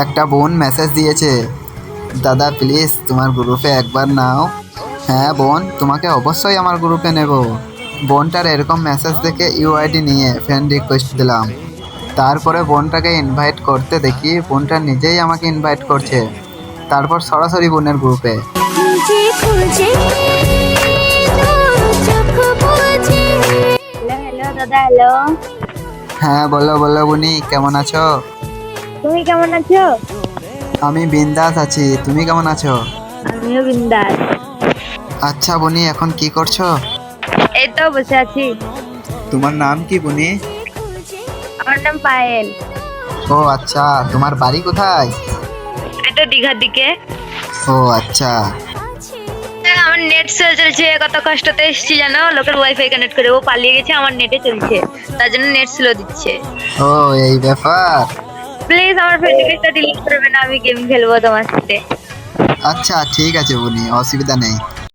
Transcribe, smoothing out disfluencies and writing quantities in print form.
একটা বোন মেসেজ দিয়েছে, দাদা প্লিজ তোমার গ্রুপে একবার নাও। হ্যাঁ বোন, তোমাকে অবশ্যই আমার গ্রুপে নেব। বোনটার এরকম মেসেজ দেখে ইউআইডি নিয়ে ফ্রেন্ড রিকোয়েস্ট দিলাম। তারপরে বোনটাকে ইনভাইট করতে দেখি বোনটা নিজেই আমাকে ইনভাইট করছে। তারপর সরাসরি বোনের গ্রুপে। হ্যালো হ্যালো দাদা, হ্যালো। হ্যাঁ বলো বলো বুনি, কেমন আছো? তুমি কেমন আছো? আমি বিন্দাস আছি, তুমি কেমন আছো? আমিও বিন্দাস। আচ্ছা বুনি, এখন কি করছো? এই তো বসে আছি। তোমার নাম কি বুনি? আমার নাম পায়েল। ও আচ্ছা, তোমার বাড়ি কোথায়? এই তো দীঘার দিকে। ও আচ্ছা। আমার নেট স্লো চলছে, কত কষ্টতে এসেছি জানো, লোকের ওয়াইফাই কানেক্ট করে, ও পালিয়ে গেছে, আমার নেটে চলছে, তার জন্য নেট স্লো দিচ্ছে। ও এই ব্যাপার। প্লিজ আমার ফ্রেন্ড রিকোয়েস্টটা ডিলিট করবে না, আমি গেম খেলবো তোমার সাথে। আচ্ছা ঠিক আছে বুনি, অসুবিধা নেই।